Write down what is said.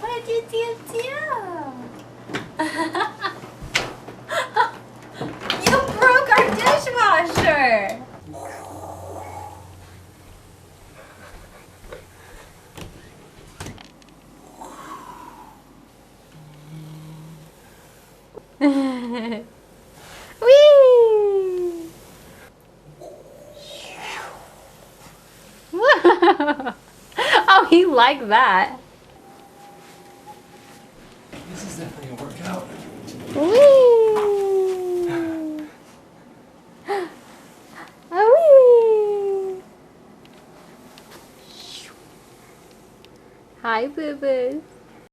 What did you do? You broke our dishwasher! Whee! Oh, he liked that. This is definitely gonna work out. Whee! Whee! Hi, boo-boo.